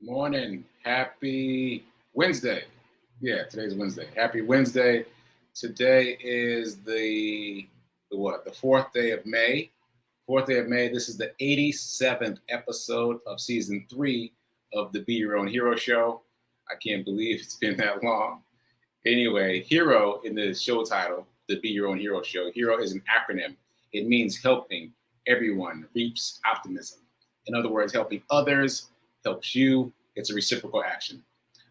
Morning. Happy Wednesday. Yeah, today's Wednesday. Happy Wednesday. Today is the what? The fourth day of May. Fourth day of May. This is the 87th episode of season 3 of the Be Your Own Hero show. I can't believe it's been that long. Anyway, hero in the show title, the Be Your Own Hero show. Hero is an acronym. It means helping everyone reaps optimism. In other words, helping others helps you. It's a reciprocal action.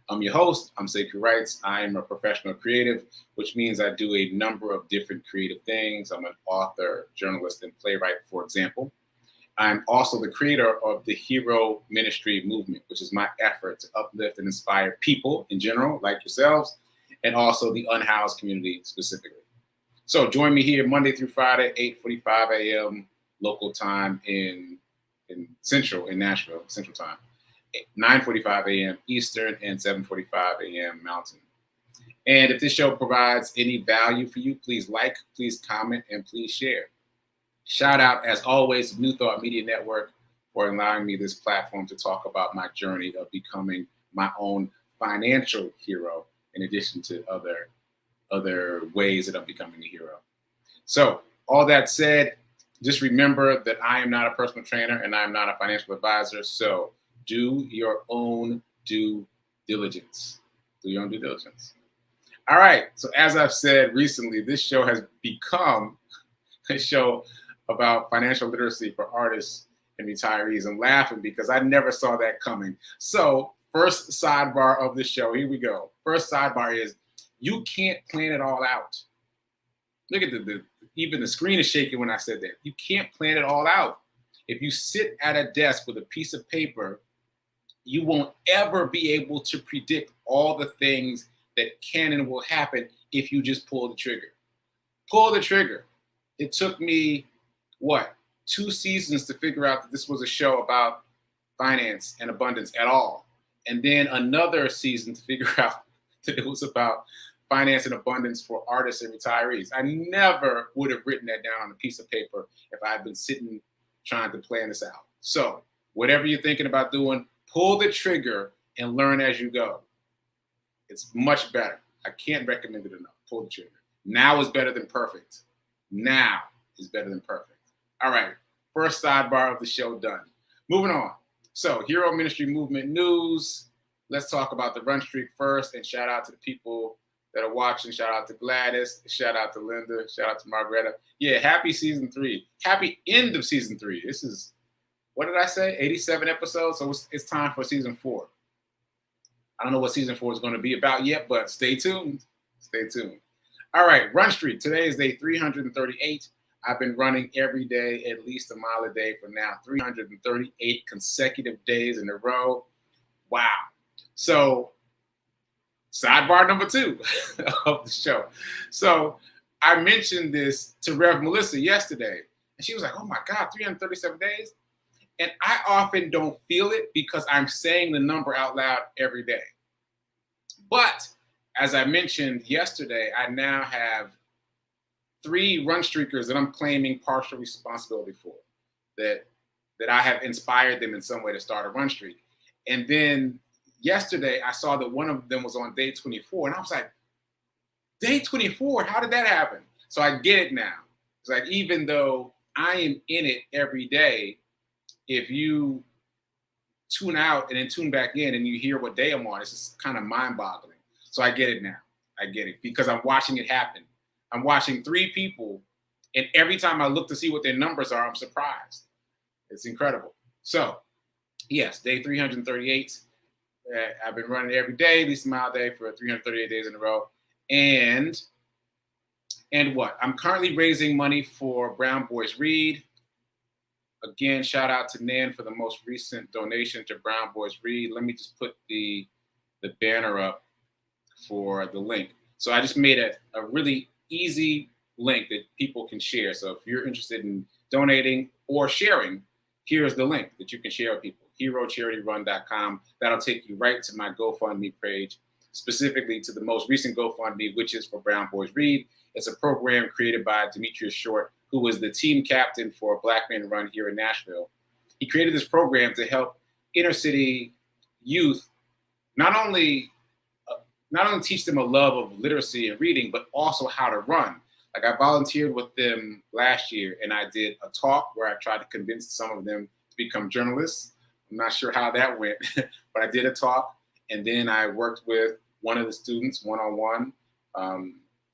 I'm your host. I'm Sekouwrites. I'm a professional creative, which means I do a number of different creative things. I'm an author, journalist, and playwright, for example. I'm also the creator of the Hero Ministry movement, which is my effort to uplift and inspire people in general, like yourselves, and also the unhoused community specifically. So join me here Monday through Friday, 8:45 a.m. local time in Nashville, Central Time. 9:45 a.m. Eastern and 7:45 a.m. Mountain. And if this show provides any value for you, please like, please comment, and please share. Shout out, as always, to New Thought Media Network for allowing me this platform to talk about my journey of becoming my own financial hero, in addition to other ways that I'm becoming a hero. So, all that said, just remember that I am not a personal trainer and I am not a financial advisor. So, do your own due diligence. Do your own due diligence. All right. So as I've said recently, this show has become a show about financial literacy for artists and retirees. I'm laughing because I never saw that coming. So first sidebar of the show. Here we go. First sidebar is you can't plan it all out. Look at even the screen is shaking when I said that. You can't plan it all out. If you sit at a desk with a piece of paper, you won't ever be able to predict all the things that can and will happen if you just pull the trigger. Pull the trigger. It took me, 2 seasons to figure out that this was a show about finance and abundance at all. And then another season to figure out that it was about finance and abundance for artists and retirees. I never would have written that down on a piece of paper if I had been sitting trying to plan this out. So whatever you're thinking about doing, pull the trigger and learn as you go. It's much better. I can't recommend it enough. Pull the trigger. Now is better than perfect. Now is better than perfect. All right. First sidebar of the show done. Moving on. So, Hero Ministry Movement news. Let's talk about the run streak first. And shout out to the people that are watching. Shout out to Gladys. Shout out to Linda. Shout out to Margareta. Yeah, happy season 3. Happy end of season 3. This is, what did I say? 87 episodes. So it's time for season 4. I don't know what season 4 is going to be about yet, but stay tuned. Stay tuned. All right, run streak. Today is day 338. I've been running every day, at least a mile a day for now, 338 consecutive days in a row. Wow. So sidebar number 2 of the show. So I mentioned this to Rev Melissa yesterday, and she was like, oh my God, 337 days? And I often don't feel it because I'm saying the number out loud every day. But as I mentioned yesterday, I now have 3 run streakers that I'm claiming partial responsibility for, that I have inspired them in some way to start a run streak. And then yesterday, I saw that one of them was on day 24. And I was like, day 24? How did that happen? So I get it now. It's like, even though I am in it every day, if you tune out and then tune back in and you hear what day I'm on, it's just kind of mind-boggling. So I get it now. I get it because I'm watching it happen. I'm watching 3 people, and every time I look to see what their numbers are, I'm surprised. It's incredible. So, yes, day 338. I've been running every day, at least a mile a day, for 338 days in a row. And what? I'm currently raising money for Brown Boys Read. Again, shout out to Nan for the most recent donation to Brown Boys Read. Let me just put the banner up for the link. So I just made a really easy link that people can share. So if you're interested in donating or sharing, here's the link that you can share with people. HeroCharityRun.com. That'll take you right to my GoFundMe page, specifically to the most recent GoFundMe, which is for Brown Boys Read. It's a program created by Demetrius Short, who was the team captain for Black Men Run here in Nashville. He created this program to help inner city youth not only teach them a love of literacy and reading, but also how to run. Like I volunteered with them last year, and I did a talk where I tried to convince some of them to become journalists. I'm not sure how that went, but I did a talk, and then I worked with one of the students one-on-one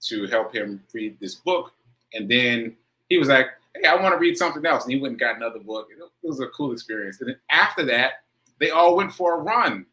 to help him read this book. And then he was like, "Hey, I want to read something else," and he went and got another book. It was a cool experience. And then after that, they all went for a run.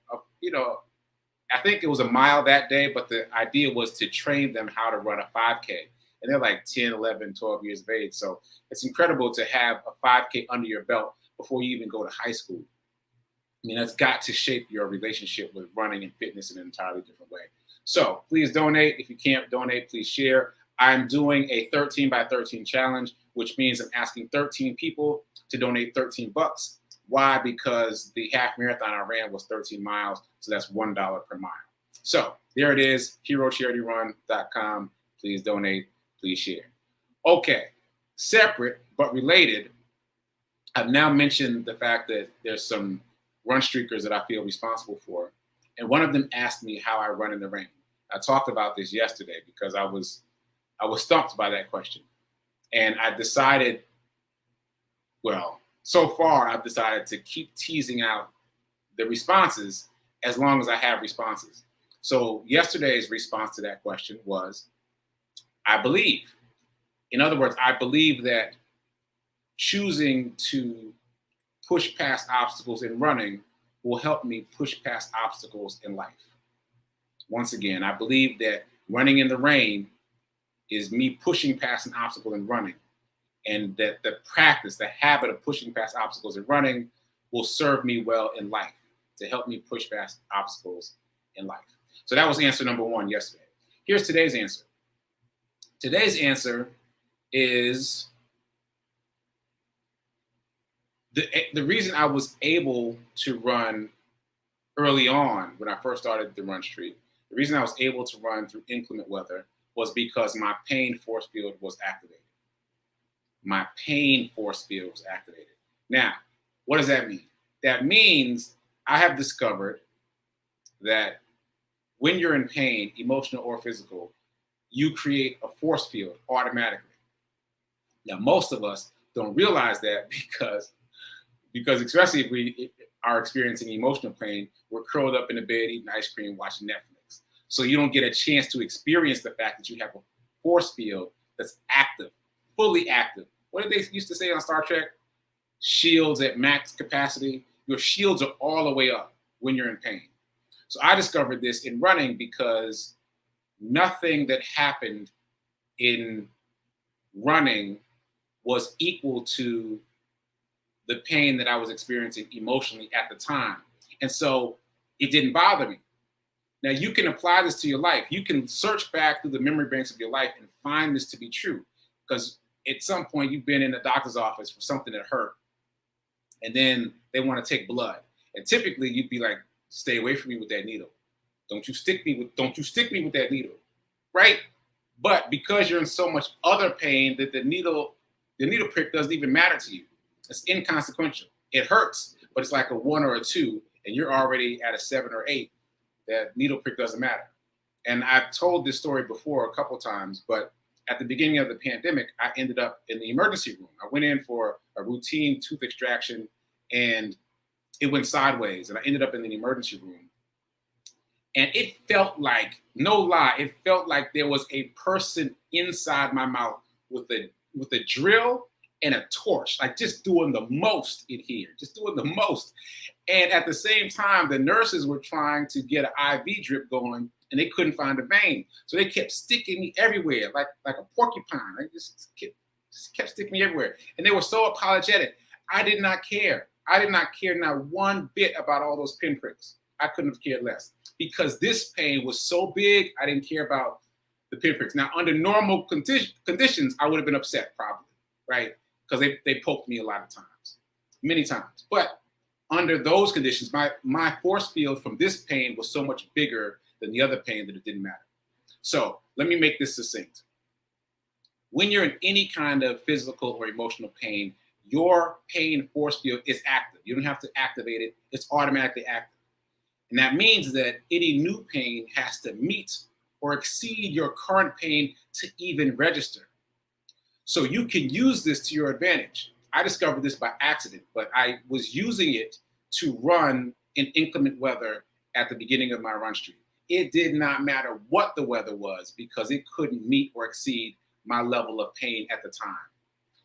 I think it was a mile that day, but the idea was to train them how to run a 5K. And they're like 10, 11, 12 years of age. So it's incredible to have a 5K under your belt before you even go to high school. I mean, that's got to shape your relationship with running and fitness in an entirely different way. So please donate. If you can't donate, please share. I'm doing a 13 by 13 challenge, which means I'm asking 13 people to donate $13. Why? Because the half marathon I ran was 13 miles, so that's $1 per mile. So there it is, herocharityrun.com. Please donate, please share. Okay, separate but related, I've now mentioned the fact that there's some run streakers that I feel responsible for, and one of them asked me how I run in the rain. I talked about this yesterday because I was stumped by that question, and I decided, so far, I've decided to keep teasing out the responses as long as I have responses. So yesterday's response to that question was, I believe. In other words, I believe that choosing to push past obstacles in running will help me push past obstacles in life. Once again, I believe that running in the rain is me pushing past an obstacle in running. And that the practice, the habit of pushing past obstacles and running will serve me well in life, to help me push past obstacles in life. So that was answer number one yesterday. Here's today's answer. Today's answer is the reason I was able to run early on when I first started the run streak, the reason I was able to run through inclement weather was because my pain force field was activated. My pain force field was activated. Now, what does that mean? That means I have discovered that when you're in pain, emotional or physical, you create a force field automatically. Now, most of us don't realize that because especially if we are experiencing emotional pain, we're curled up in the bed eating ice cream, watching Netflix. So you don't get a chance to experience the fact that you have a force field that's active, fully active. What did they used to say on Star Trek? Shields at max capacity. Your shields are all the way up when you're in pain. So I discovered this in running because nothing that happened in running was equal to the pain that I was experiencing emotionally at the time. And so it didn't bother me. Now you can apply this to your life. You can search back through the memory banks of your life and find this to be true. Because at some point you've been in the doctor's office for something that hurt, and then they want to take blood. And typically you'd be like, stay away from me with that needle. Don't you stick me with that needle. Right? But because you're in so much other pain that the needle prick doesn't even matter to you. It's inconsequential. It hurts, but it's like a 1 or a 2, and you're already at a 7 or 8. That needle prick doesn't matter. And I've told this story before a couple times, but at the beginning of the pandemic, I ended up in the emergency room. I went in for a routine tooth extraction, and it went sideways, and I ended up in the emergency room. And it felt like, no lie, it felt like there was a person inside my mouth with a drill and a torch, like just doing the most in here, just doing the most. And at the same time, the nurses were trying to get an IV drip going, and they couldn't find a vein. So they kept sticking me everywhere, like a porcupine. They just kept sticking me everywhere. And they were so apologetic. I did not care. I did not care not one bit about all those pinpricks. I couldn't have cared less because this pain was so big, I didn't care about the pinpricks. Now, under normal conditions, I would have been upset probably, right? Because they poked me a lot of times, many times. But under those conditions, my force field from this pain was so much bigger than the other pain that it didn't matter. So let me make this succinct. When you're in any kind of physical or emotional pain, your pain force field is active. You don't have to activate it. It's automatically active. And that means that any new pain has to meet or exceed your current pain to even register. So you can use this to your advantage. I discovered this by accident, but I was using it to run in inclement weather at the beginning of my run streak. It did not matter what the weather was because it couldn't meet or exceed my level of pain at the time.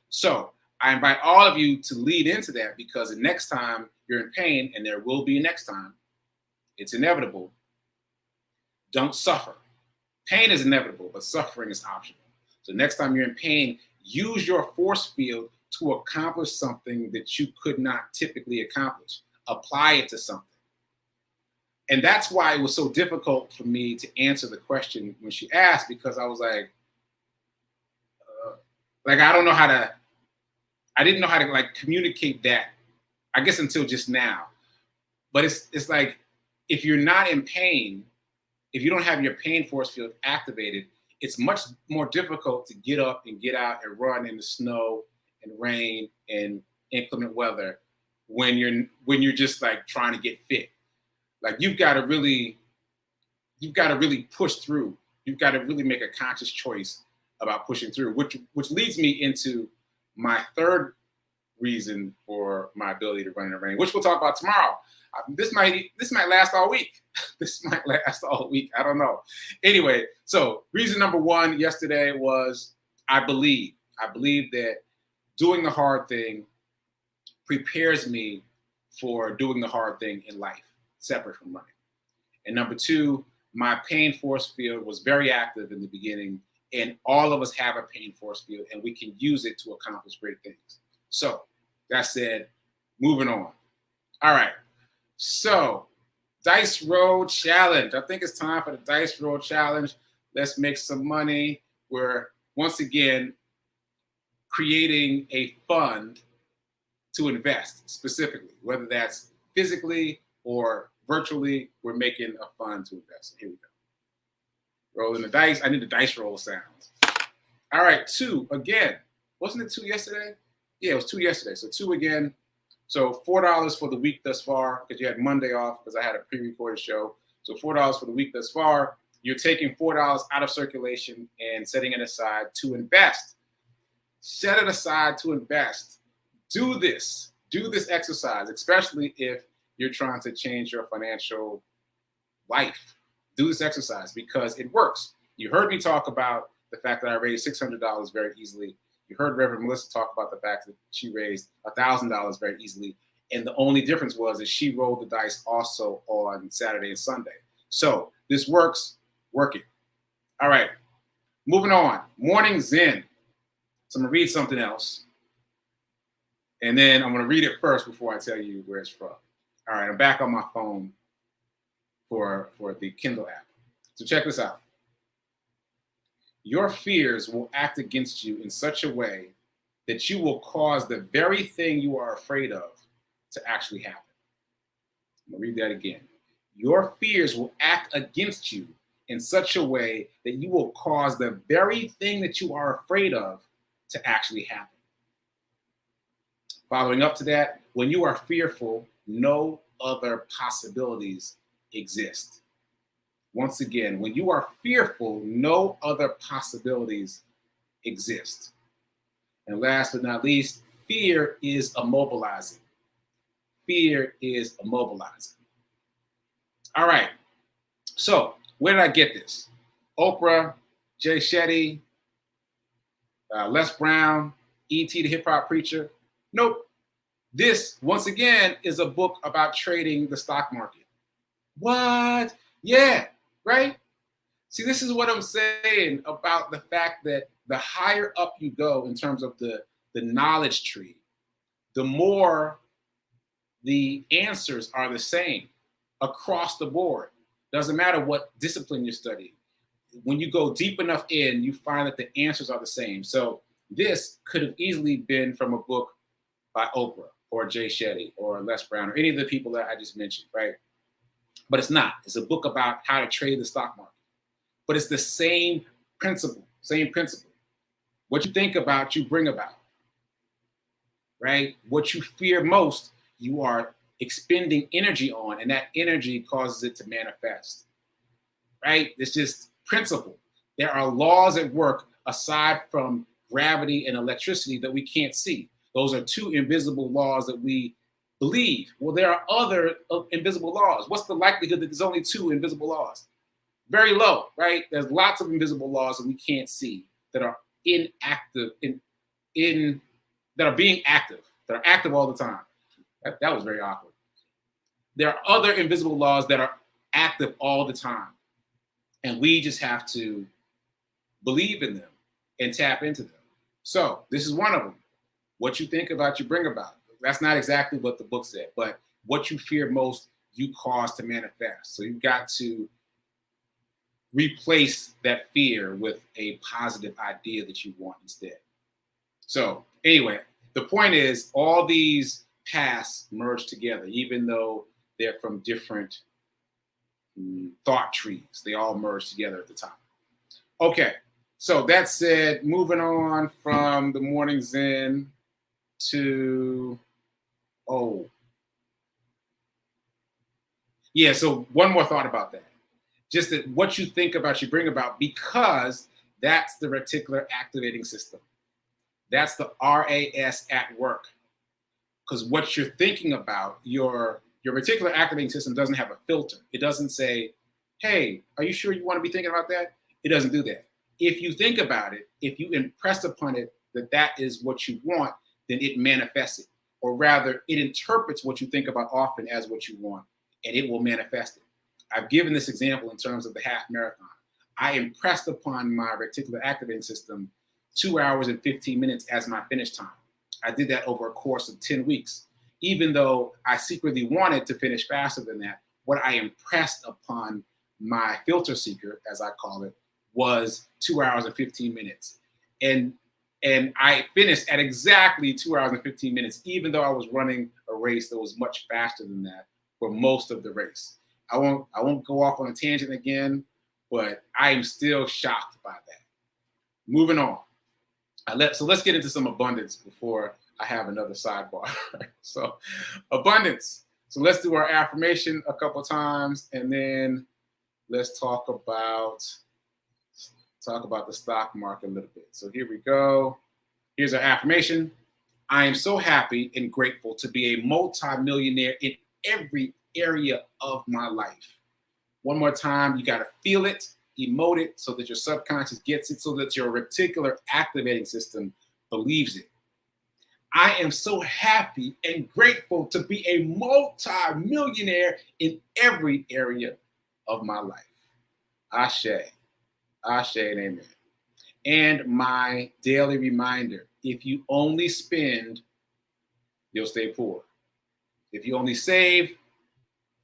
So I invite all of you to lead into that, because the next time you're in pain, and there will be a next time, it's inevitable, don't suffer. Pain is inevitable, but suffering is optional. So next time you're in pain, use your force field to accomplish something that you could not typically accomplish. Apply it to something. And that's why it was so difficult for me to answer the question when she asked, because I was like I didn't know how to like communicate that, I guess, until just now. But it's like, if you're not in pain, if you don't have your pain force field activated, it's much more difficult to get up and get out and run in the snow and rain and inclement weather when you're just like trying to get fit. Like you've got to really push through. You've got to really make a conscious choice about pushing through, which leads me into my third reason for my ability to run in the rain, which we'll talk about tomorrow. This might last all week. This might last all week. I don't know. Anyway, so reason number one yesterday was I believe that doing the hard thing prepares me for doing the hard thing in life, separate from running. And number two, my pain force field was very active in the beginning, and all of us have a pain force field, and we can use it to accomplish great things. So that said, moving on. All right. So Dice Roll Challenge. I think it's time for the Dice Roll Challenge. Let's make some money. We're once again creating a fund to invest specifically, whether that's physically or virtually. We're making a fund to invest. Here we go. Rolling the dice. I need the dice roll sounds. All right, 2 again. Wasn't it 2 yesterday? Yeah, it was 2 yesterday. So 2 again. So $4 for the week thus far, because you had Monday off because I had a pre-recorded show. So $4 for the week thus far. You're taking $4 out of circulation and setting it aside to invest. Set it aside to invest. Do this exercise, especially if you're trying to change your financial life. Do this exercise because it works. You heard me talk about the fact that I raised $600 very easily. You heard Reverend Melissa talk about the fact that she raised $1,000 very easily. And the only difference was that she rolled the dice also on Saturday and Sunday. So this works. Work it. All right. Moving on. Morning Zen. So I'm going to read something else. And then I'm going to read it first before I tell you where it's from. All right. I'm back on my phone for the Kindle app. So check this out. Your fears will act against you in such a way that you will cause the very thing you are afraid of to actually happen. I'm going to read that again. Your fears will act against you in such a way that you will cause the very thing that you are afraid of to actually happen. Following up to that, when you are fearful, no other possibilities exist. Once again, when you are fearful, no other possibilities exist. And last but not least, fear is immobilizing. Fear is immobilizing. All right. So where did I get this? Oprah, Jay Shetty, Les Brown, E.T. the Hip Hop Preacher. Nope. This, once again, is a book about trading the stock market. What? Yeah, right? See, this is what I'm saying about the fact that the higher up you go in terms of the knowledge tree, the more the answers are the same across the board. Doesn't matter what discipline you're studying. When you go deep enough in, you find that the answers are the same. So this could have easily been from a book by Oprah or Jay Shetty or Les Brown or any of the people that I just mentioned, right? But it's not. It's a book about how to trade the stock market. But it's the same principle, What you think about, you bring about, right? What you fear most, you are expending energy on, and that energy causes it to manifest, right? It's just principle. There are laws at work aside from gravity and electricity that we can't see. Those are two invisible laws that we believe. Well, there are other invisible laws. What's the likelihood that there's only two invisible laws? Very low, right? There's lots of invisible laws that we can't see that are inactive, that are being active, that are active all the time. That was very awkward. There are other invisible laws that are active all the time. And we just have to believe in them and tap into them. So this is one of them. What you think about, you bring about. That's not exactly what the book said, but what you fear most, you cause to manifest. So you've got to replace that fear with a positive idea that you want instead. So anyway, the point is all these paths merge together, even though they're from different thought trees. They all merge together at the top. Okay, so that said, moving on from the morning Zen to, so one more thought about that. Just that what you think about, you bring about, because that's the reticular activating system. That's the RAS at work. Because what you're thinking about, your reticular activating system doesn't have a filter. It doesn't say, hey, are you sure you want to be thinking about that? It doesn't do that. If you think about it, if you impress upon it that that is what you want, then it manifests it. Or rather, it interprets what you think about often as what you want, and it will manifest it. I've given this example in terms of the half marathon. I impressed upon my reticular activating system 2 hours and 15 minutes as my finish time. I did that over a course of 10 weeks. Even though I secretly wanted to finish faster than that, what I impressed upon my filter seeker, as I call it, was 2 hours and 15 minutes. And I finished at exactly 2 hours and 15 minutes, even though I was running a race that was much faster than that for most of the race. I won't go off on a tangent again, but I am still shocked by that. Moving on. So let's get into some abundance before I have another sidebar. So abundance. So let's do our affirmation a couple times, and then let's talk about the stock market a little bit. So here we go. Here's our affirmation. I am so happy and grateful to be a multi-millionaire in every area of my life. One more time, you got to feel it, emote it so that your subconscious gets it, so that your reticular activating system believes it. I am so happy and grateful to be a multi-millionaire in every area of my life. Ashe. Ashe and amen. And my daily reminder, if you only spend, you'll stay poor. If you only save,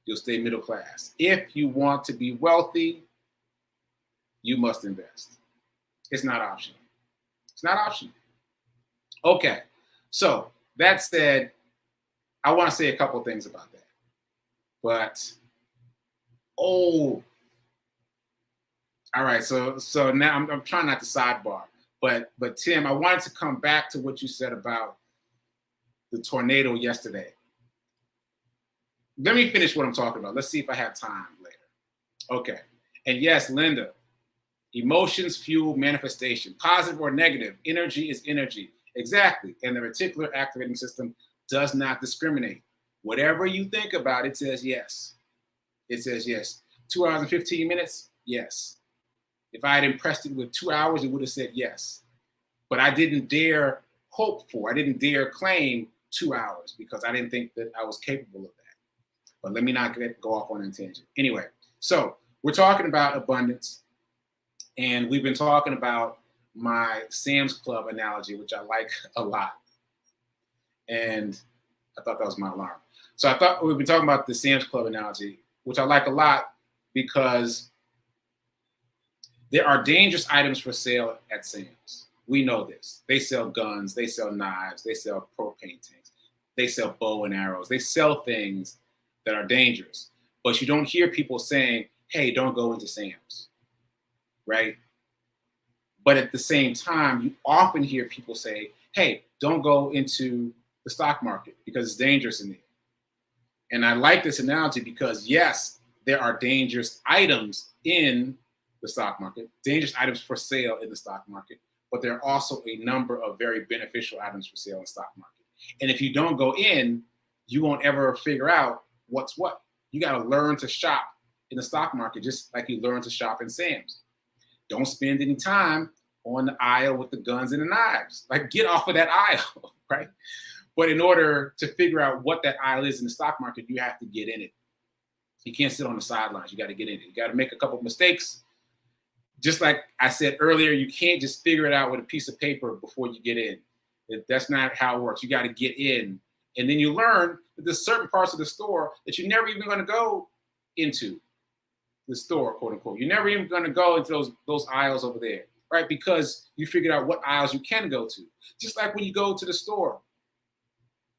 you'll stay middle class. If you want to be wealthy, you must invest. It's not optional. It's not optional. Okay, so that said, I want to say a couple of things about that. But, all right, so now I'm trying not to sidebar. But Tim, I wanted to come back to what you said about the tornado yesterday. Let me finish what I'm talking about. Let's see if I have time later. Okay. And yes, Linda, emotions fuel manifestation, positive or negative. Energy is energy. Exactly. And the reticular activating system does not discriminate. Whatever you think about, it says yes. It says yes. 2 hours and 15 minutes? Yes. If I had impressed it with 2 hours, it would have said yes. But I didn't dare I didn't dare claim 2 hours because I didn't think that I was capable of that. But let me not go off on a tangent. Anyway, so we're talking about abundance, and we've been talking about my Sam's Club analogy, which I like a lot. And I thought that was my alarm. So I thought we've been talking about the Sam's Club analogy, which I like a lot because there are dangerous items for sale at Sam's. We know this. They sell guns, they sell knives, they sell propane tanks, they sell bow and arrows, they sell things that are dangerous. But you don't hear people saying, hey, don't go into Sam's, right? But at the same time, you often hear people say, hey, don't go into the stock market because it's dangerous in there. And I like this analogy because, yes, there are dangerous items in the stock market, dangerous items for sale in the stock market, but there are also a number of very beneficial items for sale in the stock market. And if you don't go in, you won't ever figure out what's what. You got to learn to shop in the stock market just like you learn to shop in Sam's. Don't spend any time on the aisle with the guns and the knives. Like, get off of that aisle, right? But in order to figure out what that aisle is in the stock market, you have to get in it. You can't sit on the sidelines. You got to get in it. You got to make a couple of mistakes. Just like I said earlier, you can't just figure it out with a piece of paper before you get in. That's not how it works. You got to get in. And then you learn that there's certain parts of the store that you're never even going to go into the store, quote unquote. You're never even going to go into those aisles over there, right? Because you figured out what aisles you can go to. Just like when you go to the store,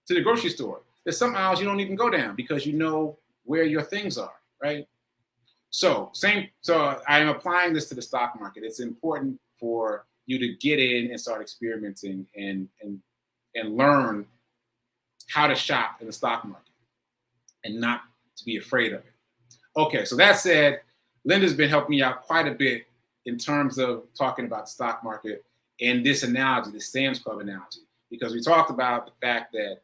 to the grocery store, there's some aisles you don't even go down because you know where your things are, right? So I'm applying this to the stock market. It's important for you to get in and start experimenting and learn how to shop in the stock market and not to be afraid of it. Okay, so that said, Linda's been helping me out quite a bit in terms of talking about the stock market and this analogy, the Sam's Club analogy, because we talked about the fact that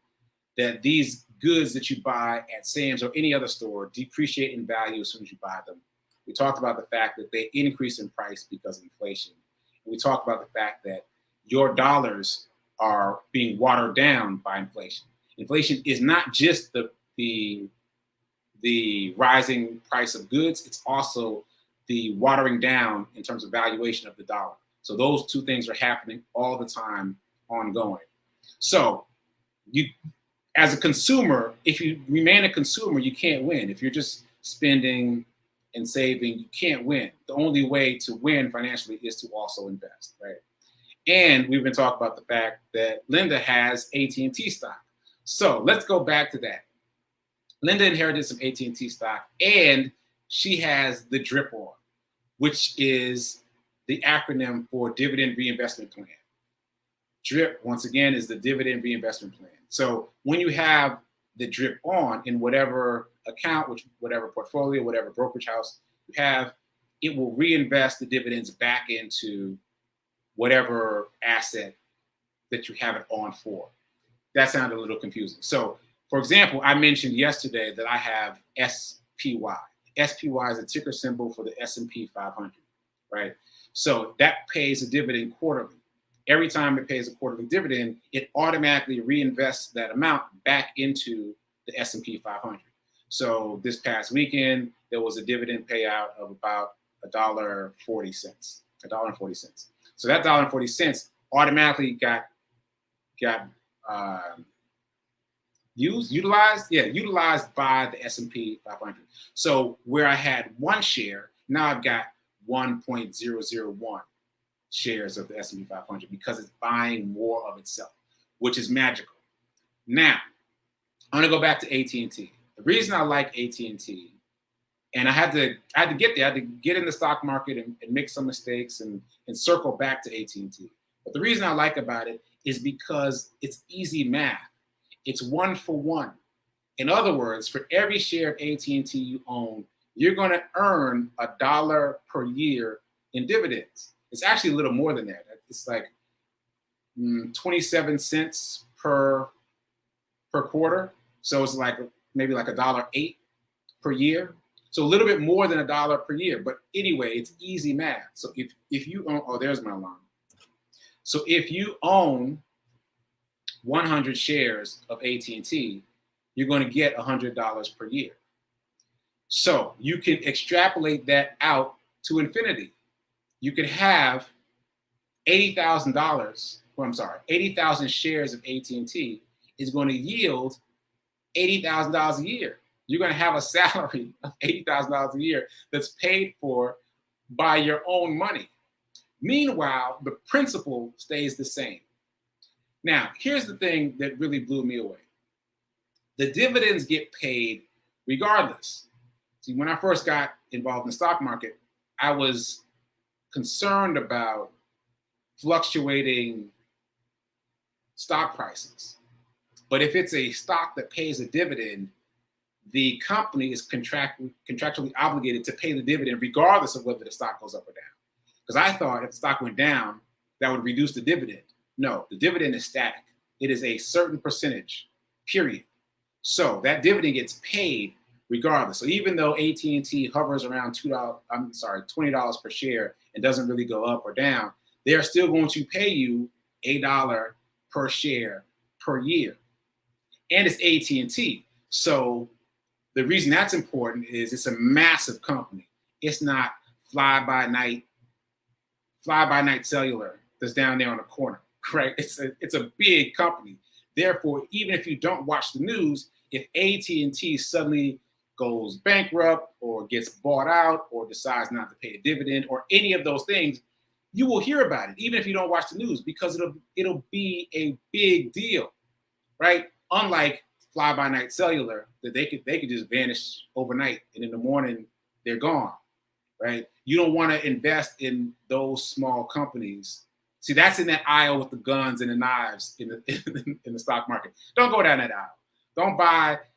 these goods that you buy at Sam's or any other store depreciate in value as soon as you buy them. We talked about the fact that they increase in price because of inflation. And we talked about the fact that your dollars are being watered down by inflation. Inflation is not just the rising price of goods, it's also the watering down in terms of valuation of the dollar. So those two things are happening all the time, ongoing. So you, as a consumer, if you remain a consumer, you can't win. If you're just spending and saving, you can't win. The only way to win financially is to also invest, right? And we've been talking about the fact that Linda has AT&T stock. So let's go back to that. Linda inherited some AT&T stock, and she has the DRIP on, which is the acronym for Dividend Reinvestment Plan. DRIP, once again, is the Dividend Reinvestment Plan. So when you have the DRIP on in whatever account, whatever portfolio, whatever brokerage house you have, it will reinvest the dividends back into whatever asset that you have it on for. That sounded a little confusing. So, for example, I mentioned yesterday that I have SPY. SPY is a ticker symbol for the S&P 500, right? So that pays a dividend quarterly. Every time it pays a quarterly dividend, it automatically reinvests that amount back into the S&P 500. So this past weekend, there was a dividend payout of about $1.40. $1.40. So that $1.40 automatically got utilized by the S&P 500. So where I had one share, now I've got 1.001 shares of the S&P 500 because it's buying more of itself, which is magical. Now, I'm gonna go back to AT&T. The reason I like AT&T, and I had to get there, I had to get in the stock market and make some mistakes and circle back to AT&T. But the reason I like about it is because it's easy math. It's 1 for 1. In other words, for every share of AT&T you own, you're going to earn $1 per year in dividends. It's actually a little more than that. It's like 27 cents per quarter. So it's like maybe like $1.08 per year. So a little bit more than $1 per year. But anyway, it's easy math. So if you own, oh, there's my alarm. So if you own 100 shares of AT&T, you're going to get $100 per year. So you can extrapolate that out to infinity. You could have $80,000 shares of AT&T is going to yield $80,000 a year. You're going to have a salary of $80,000 a year that's paid for by your own money. Meanwhile, the principal stays the same. Now, here's the thing that really blew me away. The dividends get paid regardless. See, when I first got involved in the stock market, I was concerned about fluctuating stock prices. But if it's a stock that pays a dividend, the company is contractually obligated to pay the dividend regardless of whether the stock goes up or down. Because I thought if the stock went down, that would reduce the dividend. No, the dividend is static. It is a certain percentage, period. So that dividend gets paid regardless. So even though AT&T hovers around $20 per share and doesn't really go up or down, they're still going to pay you $1 per share per year. And it's AT&T. So the reason that's important is it's a massive company. It's not fly-by-night cellular that's down there on the corner, right? It's a big company. Therefore, even if you don't watch the news, if AT&T suddenly goes bankrupt or gets bought out or decides not to pay a dividend or any of those things, you will hear about it, even if you don't watch the news, because it'll be a big deal, right? Unlike fly-by-night cellular, that they could just vanish overnight, and in the morning they're gone, right? You don't want to invest in those small companies. See, that's in that aisle with the guns and the knives in the stock market. Don't go down that aisle.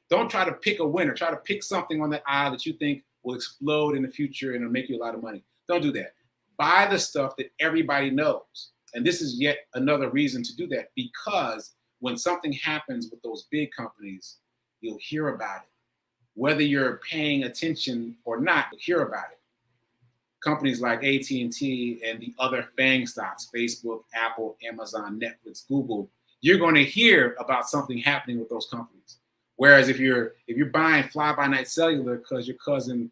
Don't try to pick a winner. Try to pick something on that aisle that you think will explode in the future and it'll make you a lot of money. Don't do that. Buy the stuff that everybody knows. And this is yet another reason to do that, because when something happens with those big companies, you'll hear about it. Whether you're paying attention or not, you'll hear about it. Companies like AT&T and the other FANG stocks, Facebook, Apple, Amazon, Netflix, Google, you're going to hear about something happening with those companies. Whereas if you're buying fly-by-night cellular because your cousin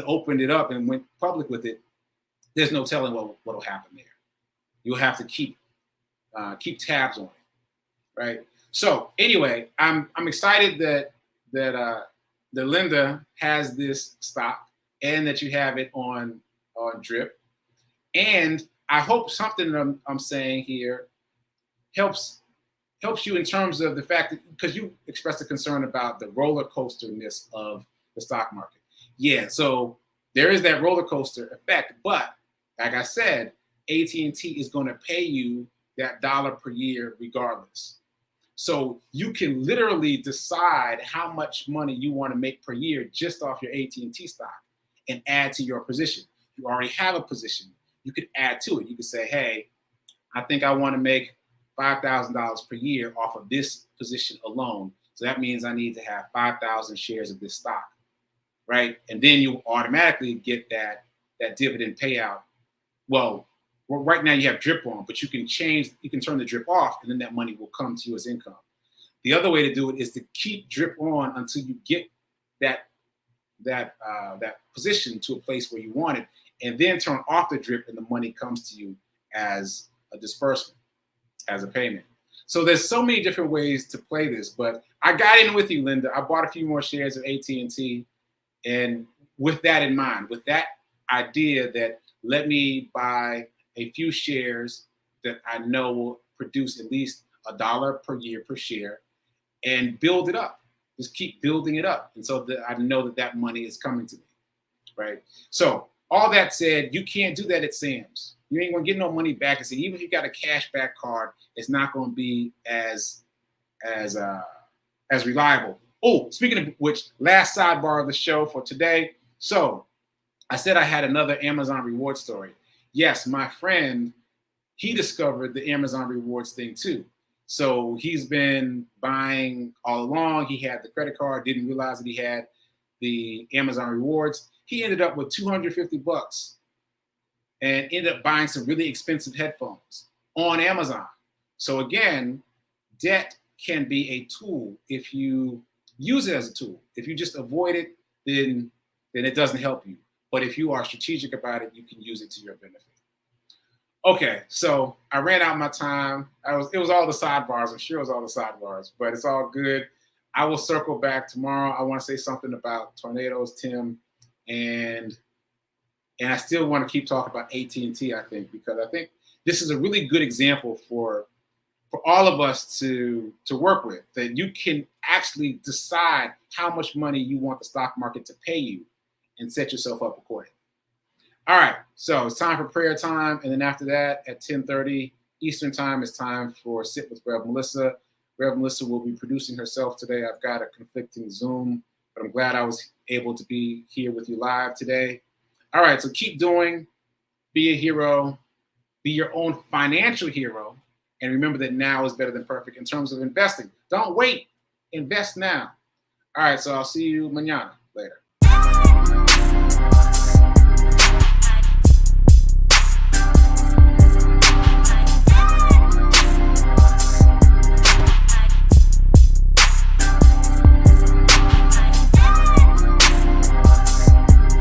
opened it up and went public with it, there's no telling what'll happen there. You'll have to keep tabs on it, right? So anyway, I'm excited that Linda has this stock and that you have it on drip, and I hope something that I'm saying here helps you in terms of the fact that, because you expressed a concern about the roller coasterness of the stock market. Yeah, so there is that roller coaster effect, but like I said, AT&T is going to pay you that $1 per year regardless. So you can literally decide how much money you want to make per year just off your AT&T stock and add to your position. You already have a position. You could add to it. You could say, hey, I think I want to make $5,000 per year off of this position alone. So that means I need to have 5,000 shares of this stock, right? And then you automatically get that dividend payout. Well, right now you have drip on, but you can turn the drip off, and then that money will come to you as income. The other way to do it is to keep drip on until you get that position to a place where you want it, and then turn off the drip, and the money comes to you as a disbursement, as a payment. So there's so many different ways to play this, but I got in with you, Linda. I bought a few more shares of AT&T, and with that in mind, with that idea that let me buy a few shares that I know will produce at least $1 per year per share, and build it up. Just keep building it up. And so that I know that money is coming to me, right? So all that said, you can't do that at Sam's. You ain't gonna get no money back. And even if you got a cash back card, it's not gonna be as reliable. Oh, speaking of which, last sidebar of the show for today. So I said I had another Amazon reward story. Yes, my friend, he discovered the Amazon rewards thing too. So he's been buying all along. He had the credit card, didn't realize that he had the Amazon rewards. He ended up with $250 and ended up buying some really expensive headphones on Amazon. So again, debt can be a tool if you use it as a tool. If you just avoid it, then it doesn't help you. But if you are strategic about it, you can use it to your benefit. Okay, so I ran out my time. It was all the sidebars. I'm sure it was all the sidebars, but it's all good. I will circle back tomorrow. I want to say something about tornadoes, Tim, and I still want to keep talking about AT&T, I think, because I think this is a really good example for all of us to work with, that you can actually decide how much money you want the stock market to pay you and set yourself up accordingly. All right, so it's time for prayer time, and then after that, at 10:30 Eastern time, it's time for Sit with Rev Melissa. Rev Melissa will be producing herself today. I've got a conflicting Zoom but I'm glad I was able to be here with you live today. All right, so keep doing, be a hero, be your own financial hero, and remember that now is better than perfect in terms of investing. Don't wait, invest now. All right, so I'll see you mañana. Later.